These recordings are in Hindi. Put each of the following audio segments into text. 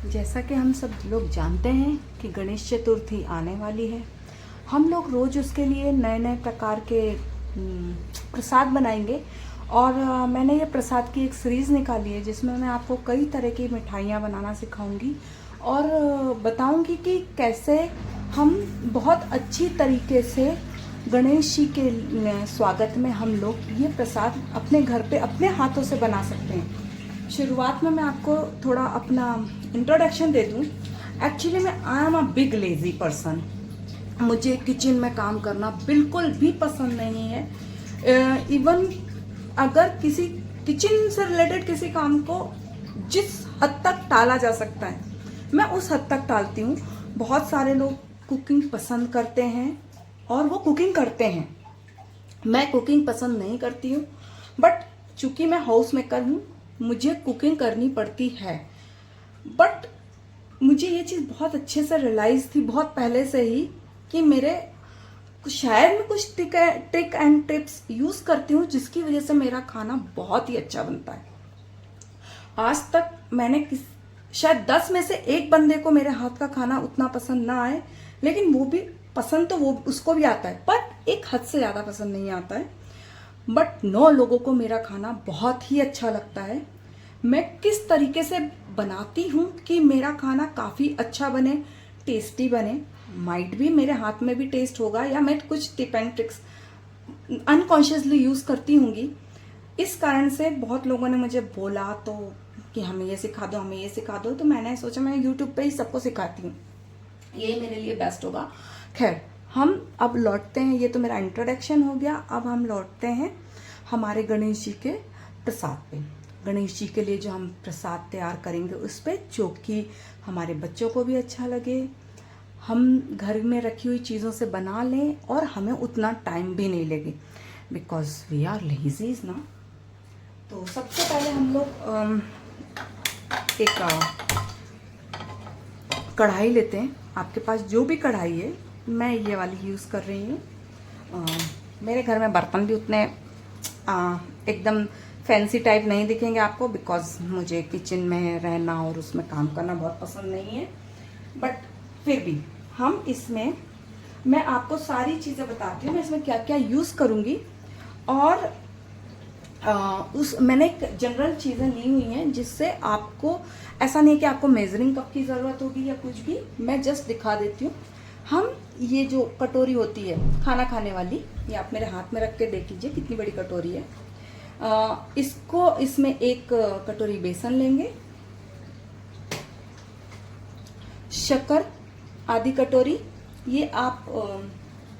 जैसा कि हम सब लोग जानते हैं कि गणेश चतुर्थी आने वाली है। हम लोग रोज़ उसके लिए नए नए प्रकार के प्रसाद बनाएंगे। और मैंने ये प्रसाद की एक सीरीज़ निकाली है जिसमें मैं आपको कई तरह की मिठाइयाँ बनाना सिखाऊंगी और बताऊंगी कि कैसे हम बहुत अच्छी तरीके से गणेश जी के स्वागत में हम लोग ये प्रसाद अपने घर पे अपने हाथों से बना सकते हैं। शुरुआत में मैं आपको थोड़ा अपना इंट्रोडक्शन दे दूं। एक्चुअली मैं I am a big lazy person. मुझे किचन में काम करना बिल्कुल भी पसंद नहीं है। इवन अगर किसी किचन से रिलेटेड किसी काम को जिस हद तक टाला जा सकता है मैं उस हद तक टालती हूँ। बहुत सारे लोग कुकिंग पसंद करते हैं और वो कुकिंग करते हैं। मैं कुकिंग पसंद नहीं करती हूँ, बट चूंकि मैं हाउस मेकर हूँ मुझे कुकिंग करनी पड़ती है। बट मुझे ये चीज़ बहुत अच्छे से रियलाइज थी बहुत पहले से ही कि मेरे शायद मैं कुछ ट्रिक एंड टिप्स यूज़ करती हूँ जिसकी वजह से मेरा खाना बहुत ही अच्छा बनता है। आज तक मैंने शायद 10 में से एक बंदे को मेरे हाथ का खाना उतना पसंद ना आए, लेकिन वो भी पसंद तो वो उसको भी आता है, पर एक हद से ज़्यादा पसंद नहीं आता है। बट 9 लोगों को मेरा खाना बहुत ही अच्छा लगता है। मैं किस तरीके से बनाती हूँ कि मेरा खाना काफ़ी अच्छा बने, टेस्टी बने। माइट भी मेरे हाथ में भी टेस्ट होगा या मैं कुछ tip and tricks unconsciously use करती होंगी। इस कारण से बहुत लोगों ने मुझे बोला तो कि हमें ये सिखा दो, हमें ये सिखा दो, तो मैंने सोचा मैं यूट्यूब पे ही सबको सिखाती हूँ, ये मेरे लिए बेस्ट होगा। खैर, हम अब लौटते हैं। ये तो मेरा इंट्रोडक्शन हो गया। अब हम लौटते हैं हमारे गणेश जी के प्रसाद पे। गणेश जी के लिए जो हम प्रसाद तैयार करेंगे उस पर, जो कि हमारे बच्चों को भी अच्छा लगे, हम घर में रखी हुई चीज़ों से बना लें और हमें उतना टाइम भी नहीं लगे, बिकॉज वी आर लेजीज ना। तो सबसे पहले हम लोग एक कढ़ाई लेते हैं। आपके पास जो भी कढ़ाई है, मैं ये वाली यूज़ कर रही हूँ। मेरे घर में बर्तन भी उतने एकदम फैंसी टाइप नहीं दिखेंगे आपको, बिकॉज मुझे किचन में रहना और उसमें काम करना बहुत पसंद नहीं है। बट फिर भी हम इसमें, मैं आपको सारी चीज़ें बताती हूँ मैं इसमें क्या क्या यूज़ करूँगी। और मैंने एक जनरल चीज़ें ली हुई हैं जिससे आपको ऐसा नहीं कि आपको मेजरिंग कप की ज़रूरत होगी या कुछ भी। मैं जस्ट दिखा देती हूँ। हम ये जो कटोरी होती है खाना खाने वाली, ये आप मेरे हाथ में रख के देख लीजिए कितनी बड़ी कटोरी है। इसको इसमें एक कटोरी बेसन लेंगे, शक्कर आधी कटोरी, ये आप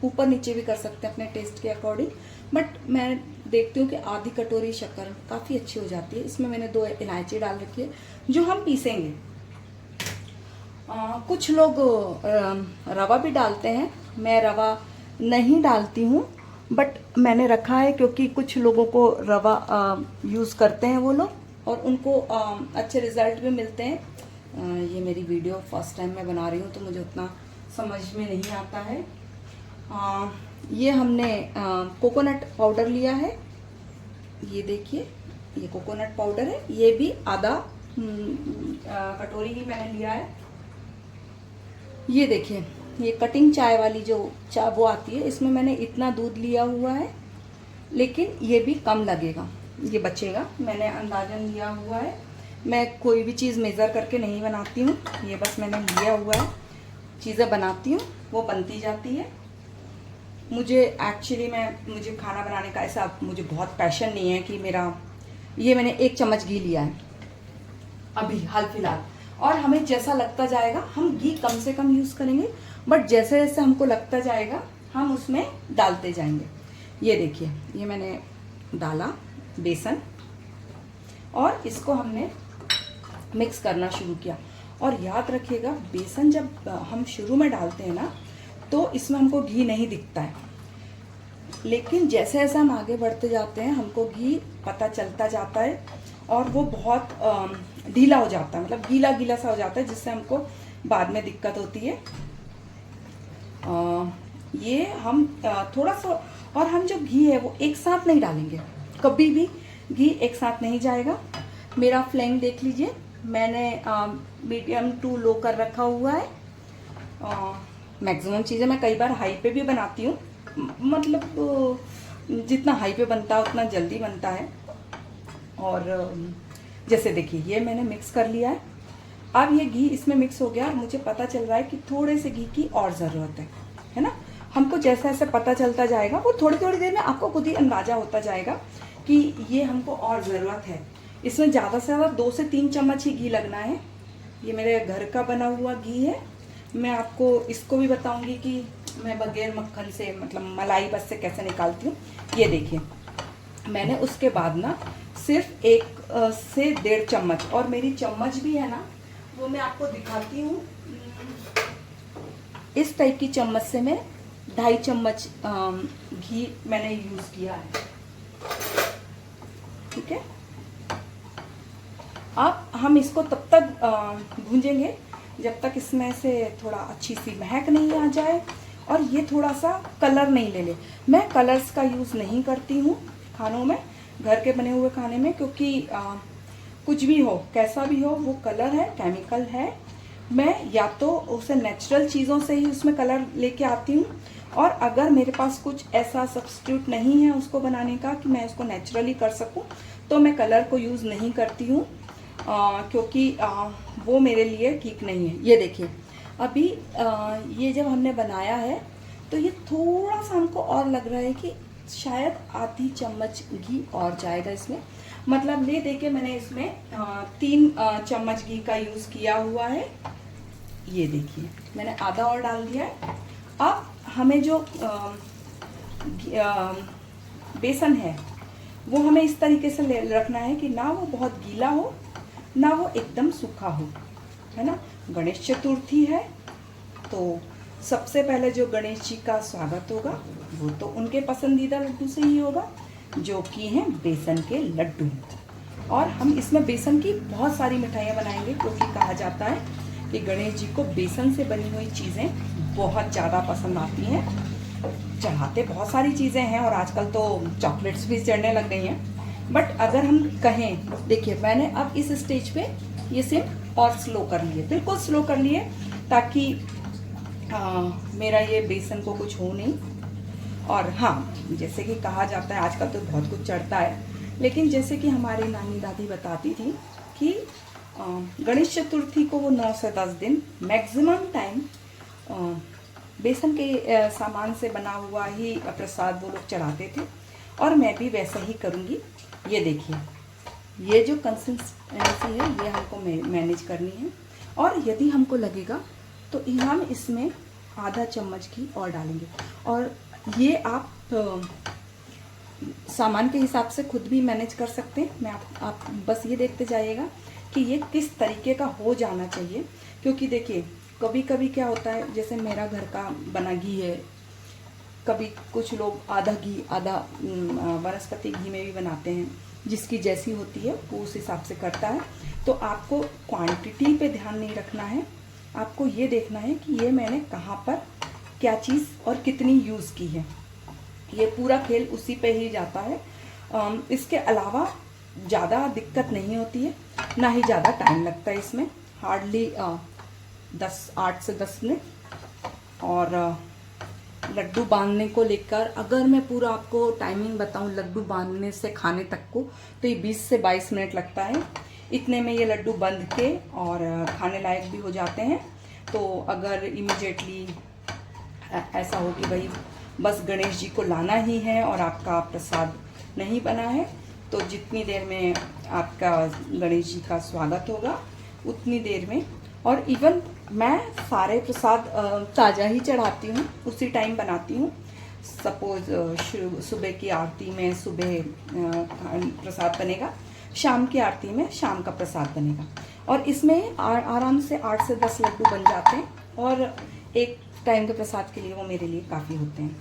ऊपर नीचे भी कर सकते हैं अपने टेस्ट के अकॉर्डिंग, बट मैं देखती हूँ कि आधी कटोरी शक्कर काफ़ी अच्छी हो जाती है। इसमें मैंने 2 इलायची डाल रखी है जो हम पीसेंगे। कुछ लोग रवा भी डालते हैं, मैं रवा नहीं डालती हूँ, बट मैंने रखा है क्योंकि कुछ लोगों को रवा यूज़ करते हैं वो लोग और उनको अच्छे रिजल्ट भी मिलते हैं। ये मेरी वीडियो फर्स्ट टाइम मैं बना रही हूँ तो मुझे उतना समझ में नहीं आता है। ये हमने कोकोनट पाउडर लिया है, ये देखिए ये कोकोनट पाउडर है, ये भी आधा कटोरी ही मैंने लिया है। ये देखिए ये कटिंग चाय वाली जो चाय वो आती है, इसमें मैंने इतना दूध लिया हुआ है, लेकिन ये भी कम लगेगा, ये बचेगा, मैंने अंदाजन लिया हुआ है। मैं कोई भी चीज़ मेज़र करके नहीं बनाती हूँ, ये बस मैंने लिया हुआ है, चीज़ें बनाती हूँ वो बनती जाती है। मुझे एक्चुअली मुझे खाना बनाने का ऐसा मुझे बहुत पैशन नहीं है कि मेरा, ये मैंने 1 चम्मच घी लिया है अभी हाल फिलहाल, और हमें जैसा लगता जाएगा हम घी कम से कम यूज़ करेंगे, बट जैसे जैसे हमको लगता जाएगा हम उसमें डालते जाएंगे। ये देखिए ये मैंने डाला बेसन और इसको हमने मिक्स करना शुरू किया। और याद रखिएगा बेसन जब हम शुरू में डालते हैं ना तो इसमें हमको घी नहीं दिखता है, लेकिन जैसे जैसे हम आगे बढ़ते जाते हैं हमको घी पता चलता जाता है और वो बहुत ढीला हो जाता है, मतलब गीला गीला सा हो जाता है, जिससे हमको बाद में दिक्कत होती है। ये हम थोड़ा सा, और हम जो घी है वो एक साथ नहीं डालेंगे, कभी भी घी एक साथ नहीं जाएगा। मेरा फ्लेम देख लीजिए, मैंने मीडियम टू लो कर रखा हुआ है। मैक्सिमम चीज़ें मैं कई बार हाई पे भी बनाती हूँ, मतलब जितना हाई पे बनता है उतना जल्दी बनता है। और जैसे देखिए ये मैंने मिक्स कर लिया है। अब ये घी इसमें मिक्स हो गया और मुझे पता चल रहा है कि थोड़े से घी की और ज़रूरत है ना। हमको जैसे जैसे पता चलता जाएगा वो थोड़ी थोड़ी देर में आपको खुद ही अंदाज़ा होता जाएगा कि ये हमको और ज़रूरत है। इसमें ज़्यादा से ज़्यादा 2 से 3 चम्मच ही घी लगना है। ये मेरे घर का बना हुआ घी है। मैं आपको इसको भी बताऊंगी कि मैं बगैर मक्खन से, मतलब मलाई बस से कैसे निकालती हूँ। ये देखिए मैंने उसके बाद ना सिर्फ 1 से 1.5 चम्मच, और मेरी चम्मच भी है ना वो मैं आपको दिखाती हूँ। इस टाइप की चम्मच से मैं 2.5 चम्मच घी मैंने यूज़ किया है। ठीक है, अब हम इसको तब तक भूंजेंगे जब तक इसमें से थोड़ा अच्छी सी महक नहीं आ जाए और ये थोड़ा सा कलर नहीं ले ले। मैं कलर्स का यूज़ नहीं करती हूँ खानों में, घर के बने हुए खाने में, क्योंकि कुछ भी हो कैसा भी हो वो कलर है, केमिकल है। मैं या तो उसे नेचुरल चीज़ों से ही उसमें कलर लेके आती हूँ, और अगर मेरे पास कुछ ऐसा सब्स्टिट्यूट नहीं है उसको बनाने का कि मैं उसको नेचुरली कर सकूँ, तो मैं कलर को यूज़ नहीं करती हूँ, क्योंकि वो मेरे लिए ठीक नहीं है। ये देखिए अभी ये जब हमने बनाया है तो ये थोड़ा सा हमको और लग रहा है कि शायद आधी चम्मच घी और जाएगा इसमें। मतलब ये देखिए मैंने इसमें 3 चम्मच घी का यूज़ किया हुआ है। ये देखिए मैंने आधा और डाल दिया है। अब हमें जो बेसन है वो हमें इस तरीके से रखना है कि ना वो बहुत गीला हो ना वो एकदम सूखा हो, है ना। गणेश चतुर्थी है तो सबसे पहले जो गणेश जी का स्वागत होगा वो तो उनके पसंदीदा लड्डू से ही होगा, जो कि हैं बेसन के लड्डू। और हम इसमें बेसन की बहुत सारी मिठाइयाँ बनाएंगे, क्योंकि कहा जाता है कि गणेश जी को बेसन से बनी हुई चीज़ें बहुत ज़्यादा पसंद आती हैं। चढ़ाते बहुत सारी चीज़ें हैं और आजकल तो चॉकलेट्स भी चढ़ने लग गई हैं, बट अगर हम कहें, देखिए मैंने अब इस स्टेज पे ये सिर्फ और स्लो कर लिए, बिल्कुल स्लो कर लिए, ताकि मेरा ये बेसन को कुछ हो नहीं। और हाँ, जैसे कि कहा जाता है आजकल तो बहुत कुछ चढ़ता है, लेकिन जैसे कि हमारी नानी दादी बताती थी कि गणेश चतुर्थी को वो 9 से 10 दिन मैक्सिमम टाइम बेसन के सामान से बना हुआ ही प्रसाद वो लोग चढ़ाते थे, और मैं भी वैसा ही करूँगी। ये देखिए ये जो कंसिस्टेंसी है ये हमको मैनेज करनी है, और यदि हमको लगेगा तो हम इसमें आधा चम्मच घी और डालेंगे। और ये आप सामान के हिसाब से खुद भी मैनेज कर सकते हैं। मैं आप बस ये देखते जाइएगा कि ये किस तरीके का हो जाना चाहिए, क्योंकि देखिए कभी कभी क्या होता है, जैसे मेरा घर का बना घी है, कभी कुछ लोग आधा घी आधा वनस्पति घी में भी बनाते हैं, जिसकी जैसी होती है वो उस हिसाब से करता है। तो आपको क्वांटिटी पे ध्यान नहीं रखना है, आपको ये देखना है कि ये मैंने कहाँ पर क्या चीज़ और कितनी यूज़ की है। ये पूरा खेल उसी पे ही जाता है। इसके अलावा ज़्यादा दिक्कत नहीं होती है, ना ही ज़्यादा टाइम लगता है इसमें, हार्डली 8 से 10 मिनट। और लड्डू बांधने को लेकर अगर मैं पूरा आपको टाइमिंग बताऊं, लड्डू बांधने से खाने तक को, तो ये 20 से 22 मिनट लगता है। इतने में ये लड्डू बंध के और खाने लायक भी हो जाते हैं। तो अगर इमीडिएटली ऐसा हो कि भाई बस गणेश जी को लाना ही है और आपका प्रसाद नहीं बना है, तो जितनी देर में आपका गणेश जी का स्वागत होगा उतनी देर में। और इवन मैं सारे प्रसाद ताज़ा ही चढ़ाती हूँ, उसी टाइम बनाती हूँ। सपोज सुबह की आरती में सुबह प्रसाद बनेगा, शाम की आरती में शाम का प्रसाद बनेगा, और इसमें आराम से 8 से 10 लड्डू बन जाते हैं, और एक टाइम के प्रसाद के लिए वो मेरे लिए काफ़ी होते हैं।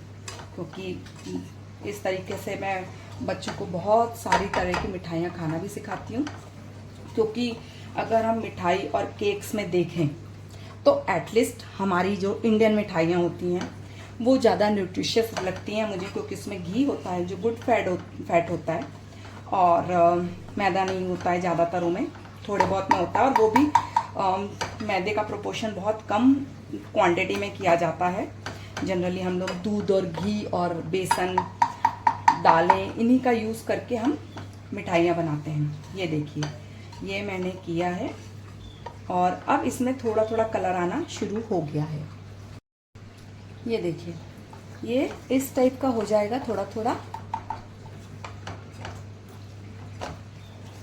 क्योंकि इस तरीके से मैं बच्चों को बहुत सारी तरह की मिठाइयाँ खाना भी सिखाती हूँ। क्योंकि अगर हम मिठाई और केक्स में देखें तो एटलीस्ट हमारी जो इंडियन मिठाइयाँ होती हैं वो ज़्यादा न्यूट्रिशियस लगती हैं मुझे, क्योंकि इसमें घी होता है जो गुड फैट होता है, और मैदा नहीं होता है ज़्यादातर में, थोड़े बहुत में होता है, और वो भी मैदे का प्रोपोर्शन बहुत कम क्वांटिटी में किया जाता है। जनरली हम लोग दूध और घी और बेसन, दालें, इन्हीं का यूज़ करके हम मिठाइयाँ बनाते हैं। ये देखिए, ये मैंने किया है और अब इसमें थोड़ा थोड़ा कलर आना शुरू हो गया है। ये देखिए, ये इस टाइप का हो जाएगा थोड़ा थोड़ा,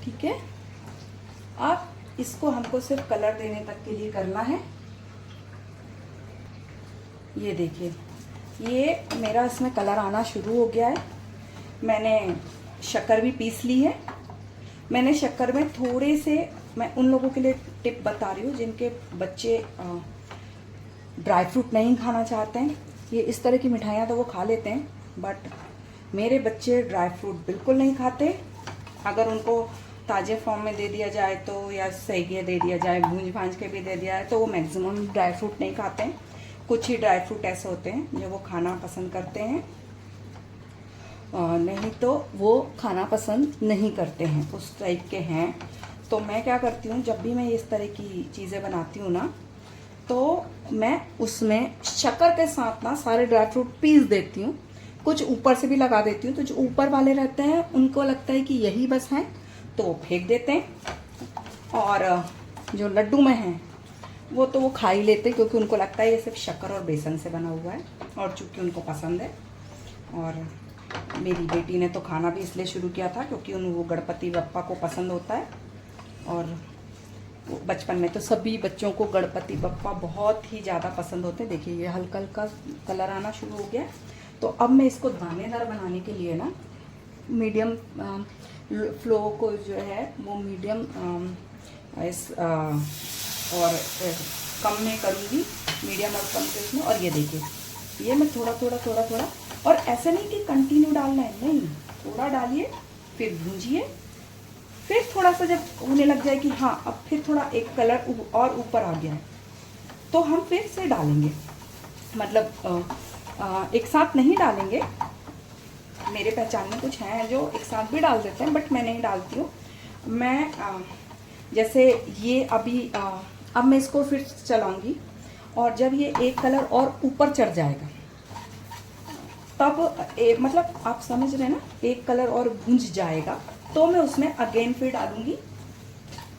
ठीक है। अब इसको हमको सिर्फ कलर देने तक के लिए करना है। ये देखिए, ये मेरा इसमें कलर आना शुरू हो गया है। मैंने शक्कर भी पीस ली है। मैंने शक्कर में थोड़े से, मैं उन लोगों के लिए टिप बता रही हूँ जिनके बच्चे ड्राई फ्रूट नहीं खाना चाहते हैं। ये इस तरह की मिठाइयाँ तो वो खा लेते हैं, बट मेरे बच्चे ड्राई फ्रूट बिल्कुल नहीं खाते। अगर उनको ताज़े फॉर्म में दे दिया जाए तो, या सही दे दिया जाए, भूंज भांज के भी दे दिया जाए, तो वो मैक्सिमम ड्राई फ्रूट नहीं खाते हैं। कुछ ही ड्राई फ्रूट ऐसे होते हैं जो वो खाना पसंद करते हैं, नहीं तो वो खाना पसंद नहीं करते हैं, उस टाइप के हैं। तो मैं क्या करती हूँ, जब भी मैं इस तरह की चीज़ें बनाती हूँ ना, तो मैं उसमें शक्कर के साथ ना सारे ड्राई फ्रूट पीस देती हूँ, कुछ ऊपर से भी लगा देती हूँ। तो जो ऊपर वाले रहते हैं उनको लगता है कि यही बस हैं, तो वो फेंक देते हैं, और जो लड्डू में हैं वो तो वो खा ही लेते हैं, क्योंकि उनको लगता है ये सिर्फ शक्कर और बेसन से बना हुआ है, और चूँकि उनको पसंद है। और मेरी बेटी ने तो खाना भी इसलिए शुरू किया था क्योंकि वो गणपति बप्पा को पसंद होता है, और बचपन में तो सभी बच्चों को गणपति बप्पा बहुत ही ज़्यादा पसंद होते हैं। देखिए, ये हल्का हल्का कलर आना शुरू हो गया। तो अब मैं इसको दानेदार बनाने के लिए ना मीडियम फ्लो को जो है वो मीडियम और कम में करूँगी, मीडियम और कम के इसमें। और ये देखिए, ये मैं थोड़ा थोड़ा, और ऐसे नहीं कि कंटिन्यू डालना है, नहीं, थोड़ा डालिए, फिर भूंजिए, फिर थोड़ा सा जब होने लग जाए कि हाँ अब फिर थोड़ा एक कलर और ऊपर आ गया है, तो हम फिर से डालेंगे। मतलब एक साथ नहीं डालेंगे। मेरे पहचान में कुछ हैं जो एक साथ भी डाल देते हैं, बट मैं नहीं डालती हूँ। मैं जैसे ये अभी अब मैं इसको फिर चलाऊंगी, और जब ये एक कलर और ऊपर चढ़ जाएगा तब मतलब आप समझ रहे हैं ना, एक कलर और भूंज जाएगा, तो मैं उसमें अगेन फिर डालूंगी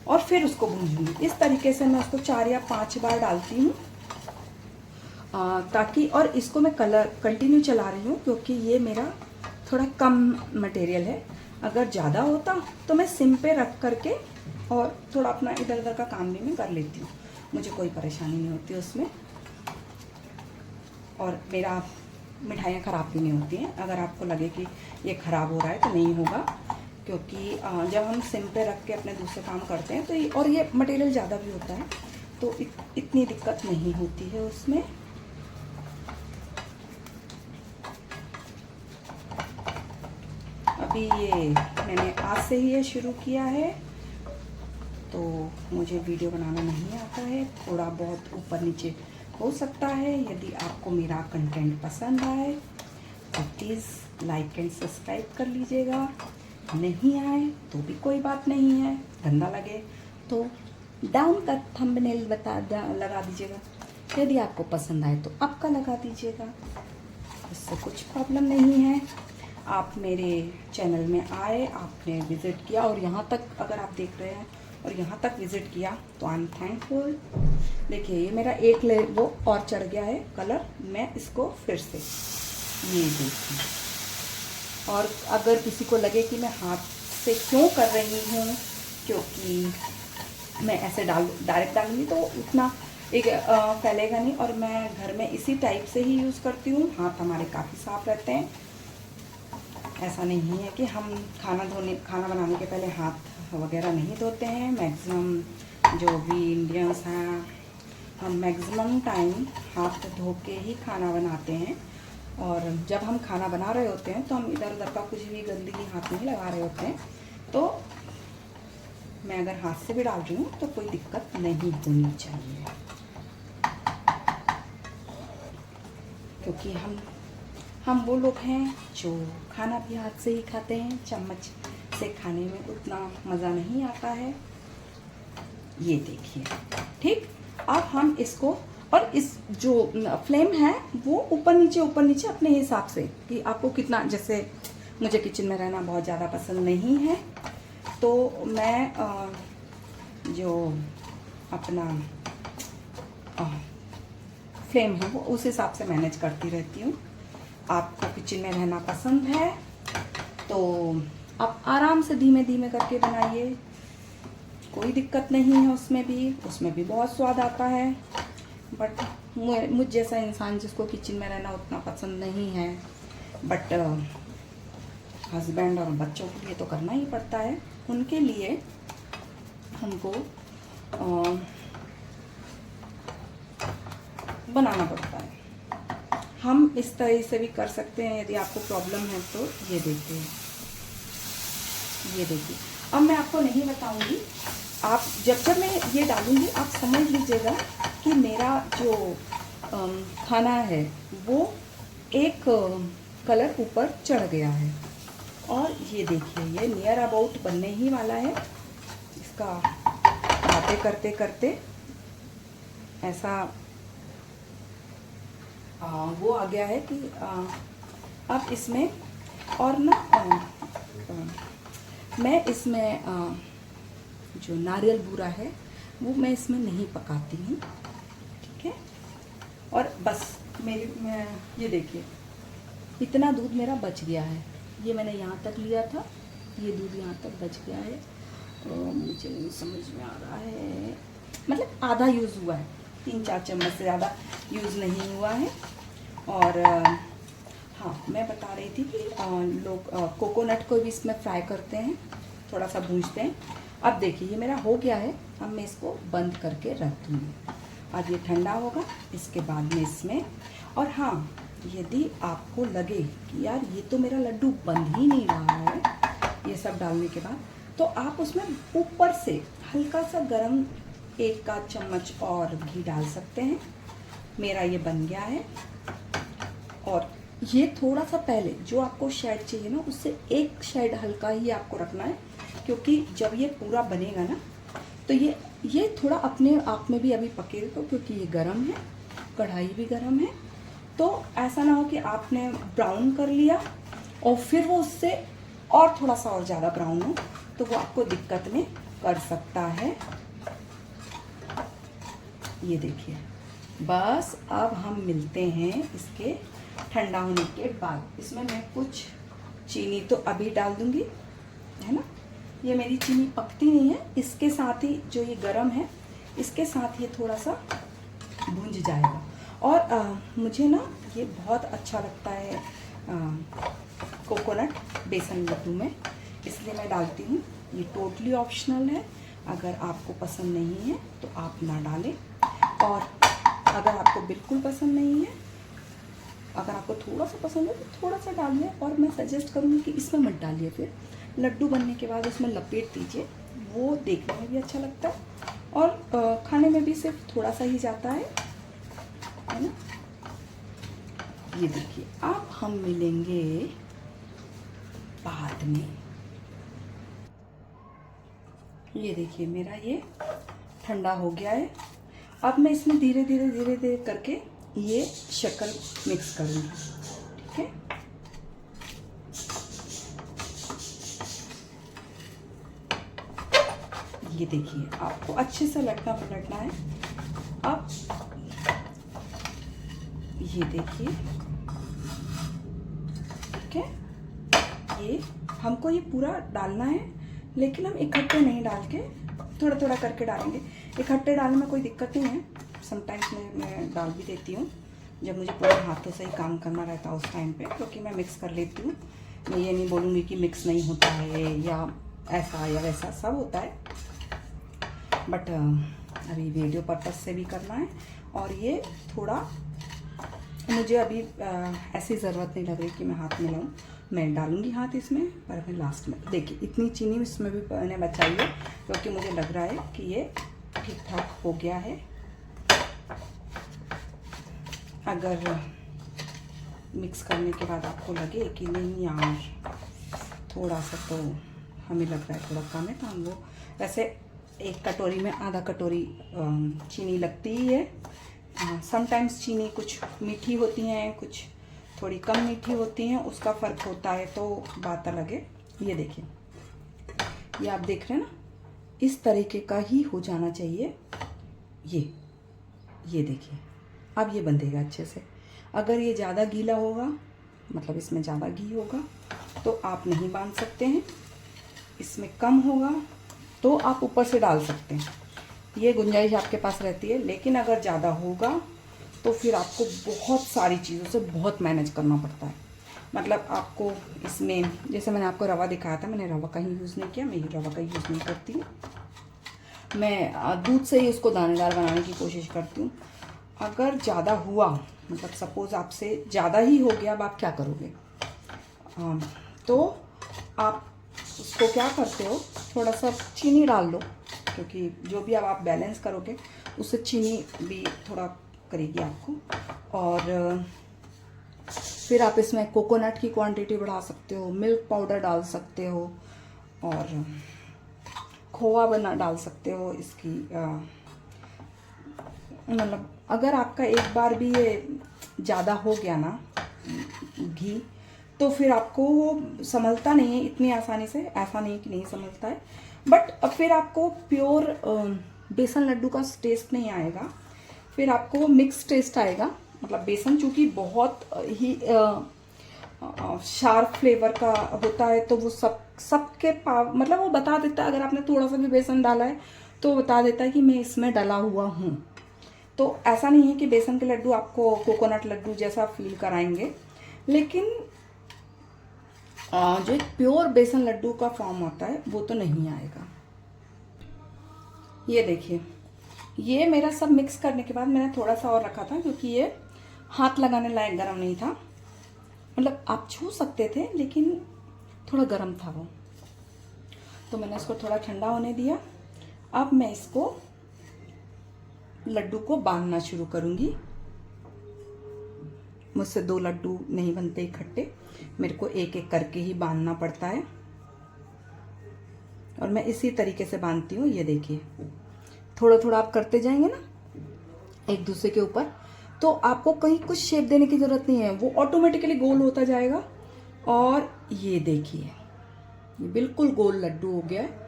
और फिर उसको भूंजूंगी। इस तरीके से मैं उसको 4 या 5 बार डालती हूँ, ताकि, और इसको मैं कलर कंटिन्यू चला रही हूँ क्योंकि ये मेरा थोड़ा कम मटेरियल है। अगर ज़्यादा होता तो मैं सिम पे रख करके और थोड़ा अपना इधर उधर का काम भी मैं कर लेती हूँ, मुझे कोई परेशानी नहीं होती उसमें, और मेरा मिठाइयाँ ख़राब भी नहीं होती हैं। अगर आपको लगे कि ये ख़राब हो रहा है तो नहीं होगा, क्योंकि जब हम सिम पे रख के अपने दूसरे काम करते हैं तो और ये मटेरियल ज़्यादा भी होता है, तो इतनी दिक्कत नहीं होती है उसमें। अभी ये मैंने आज से ही ये शुरू किया है, तो मुझे वीडियो बनाना नहीं आता है, थोड़ा बहुत ऊपर नीचे हो सकता है। यदि आपको मेरा कंटेंट पसंद आए तो प्लीज़ लाइक एंड सब्सक्राइब कर लीजिएगा, नहीं आए तो भी कोई बात नहीं है, गंदा लगे तो डाउन का थंबनेल लगा दीजिएगा। यदि आपको पसंद आए तो आपका लगा दीजिएगा, इससे कुछ प्रॉब्लम नहीं है। आप मेरे चैनल में आए, आपने विज़िट किया, और यहाँ तक अगर आप देख रहे हैं और यहाँ तक विज़िट किया तो आई एम थैंकफुल। देखिए, ये मेरा एक वो और चढ़ गया है कलर, मैं इसको फिर से ये देखिए। और अगर किसी को लगे कि मैं हाथ से क्यों कर रही हूँ, क्योंकि मैं ऐसे डायरेक्ट डालूंगी तो उतना एक फैलेगा नहीं, और मैं घर में इसी टाइप से ही यूज़ करती हूँ। हाथ हमारे काफ़ी साफ़ रहते हैं, ऐसा नहीं है कि हम खाना बनाने के पहले हाथ वगैरह नहीं धोते हैं। मैक्सिमम जो भी इंडियंस हैं, हम मैक्सिमम टाइम हाथ धो के ही खाना बनाते हैं, और जब हम खाना बना रहे होते हैं तो हम इधर उधर का कुछ भी गंदगी हाथ नहीं लगा रहे होते हैं। तो मैं अगर हाथ से भी डाल रही हूँ तो कोई दिक्कत नहीं होनी चाहिए, क्योंकि हम वो लोग हैं जो खाना भी हाथ से ही खाते हैं। चम्मच से खाने में उतना मज़ा नहीं आता है। ये देखिए। ठीक, अब हम इसको, और इस जो फ्लेम है वो ऊपर नीचे अपने हिसाब से कि आपको कितना, जैसे मुझे किचन में रहना बहुत ज़्यादा पसंद नहीं है तो मैं जो अपना फ्लेम है वो उस हिसाब से मैनेज करती रहती हूँ। आपको किचन में रहना पसंद है तो आप आराम से धीमे धीमे करके बनाइए, कोई दिक्कत नहीं है। उसमें भी बहुत स्वाद आता है। बट मुझ जैसा इंसान जिसको किचन में रहना उतना पसंद नहीं है, बट हस्बैंड और बच्चों के लिए तो करना ही पड़ता है, उनके लिए हमको बनाना पड़ता है। हम इस तरह से भी कर सकते हैं यदि आपको प्रॉब्लम है तो। ये देखिए, ये देखिए। अब मैं आपको नहीं बताऊंगी, आप जब मैं ये डालूंगी आप समझ लीजिएगा कि मेरा जो खाना है वो एक कलर ऊपर चढ़ गया है। और ये देखिए, ये नियर अबाउट बनने ही वाला है। इसका बातें करते करते ऐसा वो आ गया है कि अब इसमें और ना मैं इसमें जो नारियल बूरा है वो मैं इसमें नहीं पकाती हूँ। ठीक है, और बस ये देखिए इतना दूध मेरा बच गया है। ये मैंने यहाँ तक लिया था, ये दूध यहाँ तक बच गया है। मुझे नहीं समझ में आ रहा है, मतलब आधा यूज़ हुआ है, 3-4 चम्मच से ज़्यादा यूज़ नहीं हुआ है। और हाँ, मैं बता रही थी कि लोग कोकोनट को भी इसमें फ्राई करते हैं, थोड़ा सा भूंजते हैं। अब देखिए ये मेरा हो गया है, अब मैं इसको बंद करके रख दूँगी। अब ये ठंडा होगा, इसके बाद में इसमें, और हाँ, यदि आपको लगे कि यार ये तो मेरा लड्डू बंद ही नहीं रहा है ये सब डालने के बाद, तो आप उसमें ऊपर से हल्का सा गरम 1 आध चम्मच और घी डाल सकते हैं। मेरा ये बन गया है। और ये थोड़ा सा पहले जो आपको शेड चाहिए ना, उससे 1 शेड हल्का ही आपको रखना है, क्योंकि जब ये पूरा बनेगा ना तो ये थोड़ा अपने आप में भी अभी पकेगा, क्योंकि ये गर्म है, कढ़ाई भी गर्म है। तो ऐसा ना हो कि आपने ब्राउन कर लिया और फिर वो उससे और थोड़ा सा और ज़्यादा ब्राउन हो, तो वो आपको दिक्कत में कर सकता है। ये देखिए, बस अब हम मिलते हैं इसके ठंडा होने के बाद। इसमें मैं कुछ चीनी तो अभी डाल दूंगी, है ना। ये मेरी चीनी पकती नहीं है, इसके साथ ही जो ये गरम है इसके साथ ये थोड़ा सा भूंज जाएगा। और मुझे ना ये बहुत अच्छा लगता है कोकोनट बेसन लड्डू में, इसलिए मैं डालती हूँ। ये टोटली ऑप्शनल है, अगर आपको पसंद नहीं है तो आप ना डालें, और अगर आपको बिल्कुल पसंद नहीं है, अगर आपको थोड़ा सा पसंद है तो थोड़ा सा डालिए। और मैं सजेस्ट करूँगी कि इसमें मत डालिए, फिर लड्डू बनने के बाद उसमें लपेट दीजिए, वो देखने में भी अच्छा लगता है और खाने में भी सिर्फ थोड़ा सा ही जाता है ना। ये देखिए, अब हम मिलेंगे बाद में। ये देखिए मेरा ये ठंडा हो गया है। अब मैं इसमें धीरे धीरे करके ये शक्कर मिक्स करूँगी। ठीक है, ये देखिए आपको अच्छे से लटना पलटना है। अब ये देखिए, ठीक है, ये हमको ये पूरा डालना है, लेकिन हम इकट्ठे नहीं डाल के थोड़ा थोड़ा करके डालेंगे। इकट्ठे डालने में कोई दिक्कत नहीं है, समटाइम्स मैं डाल भी देती हूँ जब मुझे पूरे हाथों से ही काम करना रहता है उस टाइम पे, क्योंकि मैं मिक्स कर लेती हूँ। मैं ये नहीं बोलूँगी कि मिक्स नहीं होता है या ऐसा या वैसा, सब होता है, बट अभी वीडियो पर्पज से भी करना है। और ये थोड़ा मुझे अभी ऐसी ज़रूरत नहीं लग रही कि मैं हाथ में लाऊं, मैं डालूंगी हाथ इसमें, पर मैं लास्ट में। देखिए इतनी चीनी इसमें भी मैंने बचाई है, क्योंकि मुझे लग रहा है कि ये ठीक ठाक हो गया है। अगर मिक्स करने के बाद आपको लगे कि नहीं यार थोड़ा सा तो हमें लग रहा है थोड़ा कम है, तो हम वो वैसे एक कटोरी में आधा कटोरी चीनी लगती ही है। समटाइम्स चीनी कुछ मीठी होती हैं, कुछ थोड़ी कम मीठी होती हैं, उसका फ़र्क होता है, तो बात अलग है। ये देखिए, ये आप देख रहे हैं ना, इस तरीके का ही हो जाना चाहिए। ये देखिए, अब ये बंधेगा अच्छे से। अगर ये ज़्यादा गीला होगा, मतलब इसमें ज़्यादा घी होगा, तो आप नहीं बांध सकते हैं। इसमें कम होगा तो आप ऊपर से डाल सकते हैं, ये गुंजाइश आपके पास रहती है। लेकिन अगर ज़्यादा होगा तो फिर आपको बहुत सारी चीज़ों से बहुत मैनेज करना पड़ता है। मतलब आपको इसमें, जैसे मैंने आपको रवा दिखाया था, मैंने रवा का ही यूज़ नहीं किया, मैं ये रवा का यूज़ नहीं करती हूँ। मैं दूध से ही उसको दानेदार बनाने की कोशिश करती हूँ। अगर ज़्यादा हुआ, मतलब सपोज़ आपसे ज़्यादा ही हो गया, अब आप क्या करोगे? तो आप उसको क्या करते हो, थोड़ा सा चीनी डाल दो, क्योंकि जो भी अब आप बैलेंस करोगे उससे चीनी भी थोड़ा करेगी आपको। और फिर आप इसमें कोकोनट की क्वांटिटी बढ़ा सकते हो, मिल्क पाउडर डाल सकते हो, और खोआ बना डाल सकते हो इसकी। मतलब अगर आपका एक बार भी ये ज़्यादा हो गया ना घी, तो फिर आपको वो संभलता नहीं है इतनी आसानी से। ऐसा नहीं कि नहीं संभलता है, बट अब फिर आपको प्योर बेसन लड्डू का टेस्ट नहीं आएगा, फिर आपको मिक्स टेस्ट आएगा। मतलब बेसन चूँकि बहुत ही शार्प फ्लेवर का होता है, तो वो सबके पाव, मतलब वो बता देता है, अगर आपने थोड़ा सा भी बेसन डाला है तो बता देता है कि मैं इसमें डला हुआ हूँ। तो ऐसा नहीं है कि बेसन के लड्डू आपको कोकोनट लड्डू जैसा फील कराएंगे, लेकिन जो एक प्योर बेसन लड्डू का फॉर्म होता है वो तो नहीं आएगा। ये देखिए, ये मेरा सब मिक्स करने के बाद मैंने थोड़ा सा और रखा था, क्योंकि ये हाथ लगाने लायक गर्म नहीं था। मतलब आप छू सकते थे, लेकिन थोड़ा गर्म था वो, तो मैंने इसको थोड़ा ठंडा होने दिया। अब मैं इसको लड्डू को बांधना शुरू करूँगी। मुझसे 2 लड्डू नहीं बनते इकट्ठे, मेरे को एक एक करके ही बांधना पड़ता है, और मैं इसी तरीके से बांधती हूँ। ये देखिए, थोड़ा थोड़ा आप करते जाएंगे ना एक दूसरे के ऊपर, तो आपको कहीं कुछ शेप देने की ज़रूरत नहीं है, वो ऑटोमेटिकली गोल होता जाएगा। और ये देखिए, ये बिल्कुल गोल लड्डू हो गया है।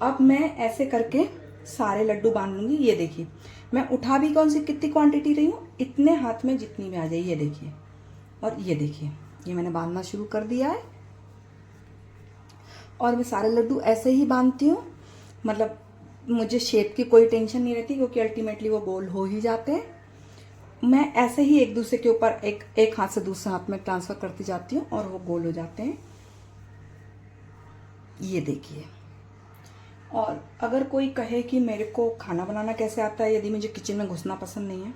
अब मैं ऐसे करके सारे लड्डू बांध लूँगी। ये देखिए, मैं उठा भी कौन सी कितनी क्वांटिटी रही हूँ, इतने हाथ में जितनी भी आ जाए। ये देखिए, और ये देखिए, ये मैंने बांधना शुरू कर दिया है। और मैं सारे लड्डू ऐसे ही बांधती हूँ, मतलब मुझे शेप की कोई टेंशन नहीं रहती, क्योंकि अल्टीमेटली वो गोल हो ही जाते हैं। मैं ऐसे ही एक दूसरे के ऊपर एक हाथ से दूसरे हाथ में ट्रांसफ़र करती जाती हूँ, और वो गोल हो जाते हैं। ये देखिए, और अगर कोई कहे कि मेरे को खाना बनाना कैसे आता है, यदि मुझे किचन में घुसना पसंद नहीं है,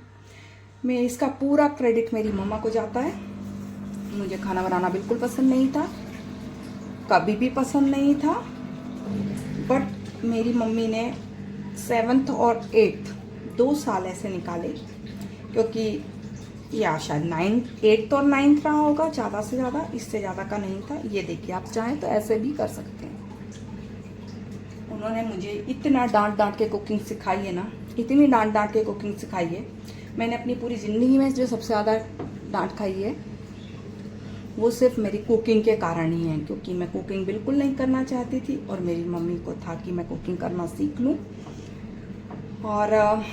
मैं इसका पूरा क्रेडिट मेरी मम्मा को जाता है। मुझे खाना बनाना बिल्कुल पसंद नहीं था, कभी भी पसंद नहीं था, बट मेरी मम्मी ने 7th और 8th 2 साल ऐसे निकाले, क्योंकि या शायद 8th और 9th रहा होगा ज़्यादा से ज़्यादा, इससे ज़्यादा का नहीं था। ये देखिए, आप चाहें तो ऐसे भी कर सकते हैं। उन्होंने मुझे इतना डांट डांट के कुकिंग सिखाई है ना, इतनी डांट डांट के कुकिंग सिखाई है। मैंने अपनी पूरी ज़िंदगी में जो सबसे ज़्यादा डांट खाई है, वो सिर्फ मेरी कुकिंग के कारण ही है, क्योंकि मैं कुकिंग बिल्कुल नहीं करना चाहती थी, और मेरी मम्मी को था कि मैं कुकिंग करना सीख लूँ। और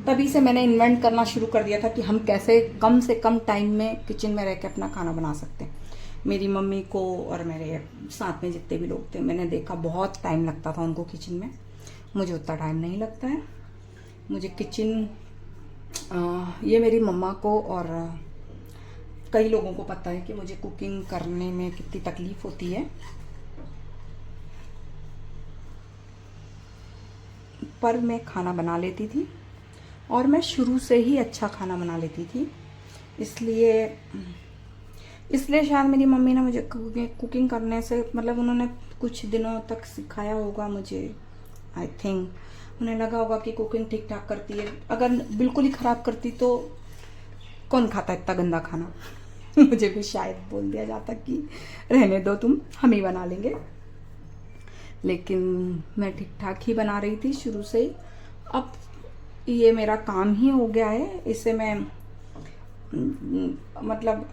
तभी से मैंने इन्वेंट करना शुरू कर दिया था कि हम कैसे कम से कम टाइम में किचन में रह के अपना खाना बना सकते हैं। मेरी मम्मी को और मेरे साथ में जितने भी लोग थे, मैंने देखा बहुत टाइम लगता था उनको किचन में। मुझे उतना टाइम नहीं लगता है। मुझे किचन, ये मेरी मम्मा को और कई लोगों को पता है कि मुझे कुकिंग करने में कितनी तकलीफ़ होती है, पर मैं खाना बना लेती थी, और मैं शुरू से ही अच्छा खाना बना लेती थी। इसलिए शायद मेरी मम्मी ने मुझे कुकिंग करने से, मतलब उन्होंने कुछ दिनों तक सिखाया होगा मुझे। आई थिंक उन्हें लगा होगा कि कुकिंग ठीक ठाक करती है। अगर बिल्कुल ही ख़राब करती तो कौन खाता इतना गंदा खाना। मुझे भी शायद बोल दिया जाता कि रहने दो तुम, हम ही बना लेंगे। लेकिन मैं ठीक ठाक ही बना रही थी शुरू से ही। अब ये मेरा काम ही हो गया है, इसे मैं मतलब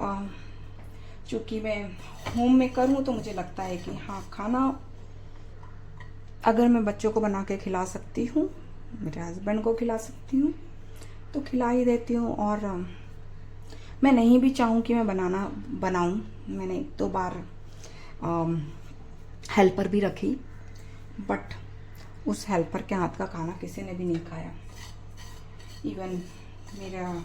चूँकि मैं होम मेकर हूँ तो मुझे लगता है कि हाँ, खाना अगर मैं बच्चों को बना के खिला सकती हूँ, मेरे हस्बैंड को खिला सकती हूँ तो खिला ही देती हूँ। और मैं नहीं भी चाहूँ कि मैं बनाऊँ, मैंने 1-2 बार हेल्पर भी रखी, बट उस हेल्पर के हाथ का खाना किसी ने भी नहीं खाया। इवन मेरा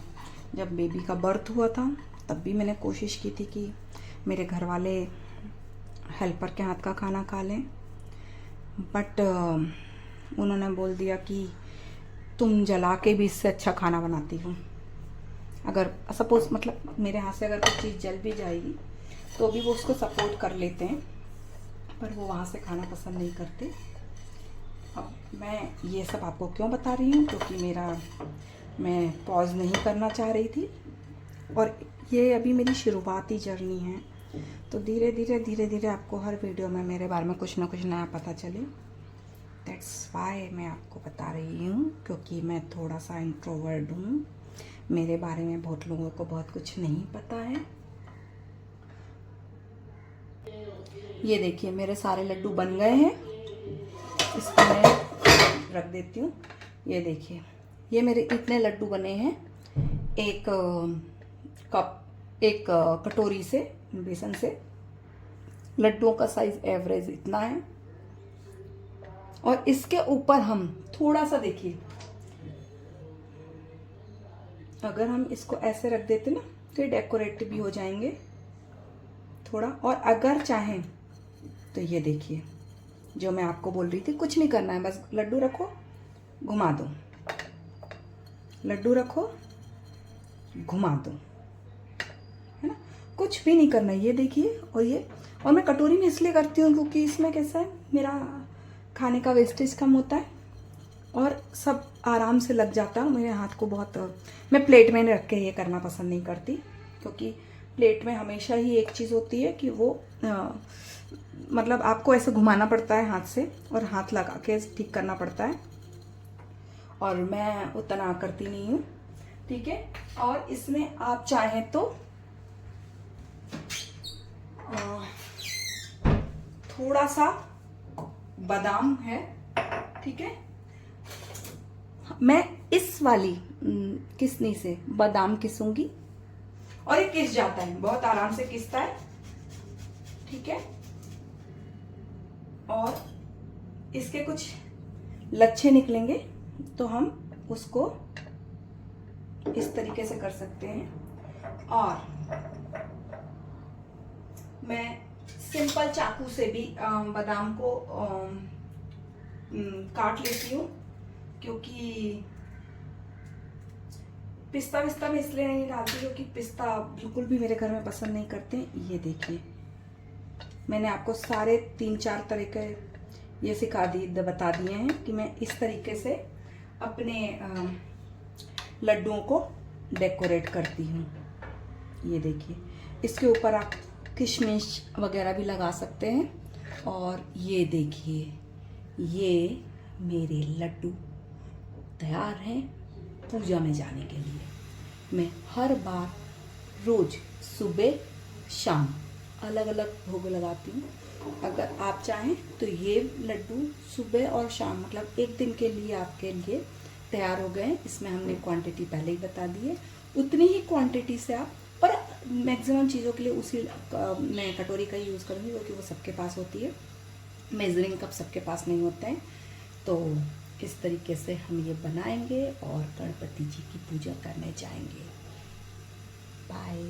जब बेबी का बर्थ हुआ था तब भी मैंने कोशिश की थी कि मेरे घर वाले हेल्पर के हाथ का खाना खा लें, बट उन्होंने बोल दिया कि तुम जला के भी इससे अच्छा खाना बनाती हो। अगर सपोज मतलब मेरे हाथ से अगर कोई चीज़ जल भी जाएगी तो भी वो उसको सपोर्ट कर लेते हैं, पर वो वहाँ से खाना पसंद नहीं करते। अब मैं ये सब आपको क्यों बता रही हूँ, क्योंकि मैं पॉज नहीं करना चाह रही थी और ये अभी मेरी शुरुआती जर्नी है, तो धीरे धीरे आपको हर वीडियो में मेरे बारे में कुछ ना कुछ नया पता चले। दैट्स वाई मैं आपको बता रही हूँ, क्योंकि मैं थोड़ा सा इंट्रोवर्ट हूँ, मेरे बारे में बहुत लोगों को बहुत कुछ नहीं पता है। ये देखिए मेरे सारे लड्डू बन गए हैं, इसको मैं रख देती हूँ। ये देखिए ये मेरे इतने लड्डू बने हैं एक कटोरी से बेसन से। लड्डुओं का साइज एवरेज इतना है और इसके ऊपर हम थोड़ा सा देखिए, अगर हम इसको ऐसे रख देते ना तो ये डेकोरेटिव भी हो जाएंगे थोड़ा। और अगर चाहें तो ये देखिए जो मैं आपको बोल रही थी, कुछ नहीं करना है, बस लड्डू रखो घुमा दो, लड्डू रखो घुमा दो, है ना, कुछ भी नहीं करना है। ये देखिए और मैं कटोरी में इसलिए करती हूँ क्योंकि इसमें कैसा है, मेरा खाने का वेस्टेज कम होता है और सब आराम से लग जाता है मेरे हाथ को। बहुत मैं प्लेट में रख के ये करना पसंद नहीं करती, क्योंकि प्लेट में हमेशा ही एक चीज़ होती है कि वो मतलब आपको ऐसे घुमाना पड़ता है हाथ से और हाथ लगा के ठीक करना पड़ता है, और मैं उतना करती नहीं हूँ, ठीक है। और इसमें आप चाहें तो थोड़ा सा बादाम है, ठीक है, मैं इस वाली किसनी से बादाम किसूंगी और ये किस जाता है, बहुत आराम से किसता है, ठीक है। और इसके कुछ लच्छे निकलेंगे तो हम उसको इस तरीके से कर सकते हैं। और मैं सिंपल चाकू से भी बादाम को काट लेती हूँ, क्योंकि पिस्ता विस्ता में इसलिए नहीं डालती क्योंकि पिस्ता बिल्कुल भी मेरे घर में पसंद नहीं करते। ये देखिए मैंने आपको सारे 3-4 तरीके ये बता दिए हैं कि मैं इस तरीके से अपने लड्डुओं को डेकोरेट करती हूँ। ये देखिए इसके ऊपर आप किशमिश वगैरह भी लगा सकते हैं। और ये देखिए ये मेरे लड्डू तैयार हैं पूजा में जाने के लिए। मैं हर बार रोज़ सुबह शाम अलग अलग भोग लगाती हूँ। अगर आप चाहें तो ये लड्डू सुबह और शाम मतलब एक दिन के लिए आपके लिए तैयार हो गए। इसमें हमने क्वांटिटी पहले ही बता दी है, उतनी ही क्वांटिटी से आप, पर मैक्सिमम चीज़ों के लिए उसी मैं कटोरी का ही यूज़ करूँगी क्योंकि वो सबके पास होती है, मेजरिंग कप सबके पास नहीं होते हैं। तो इस तरीके से हम ये बनाएंगे और गणपति जी की पूजा करने जाएंगे। बाय।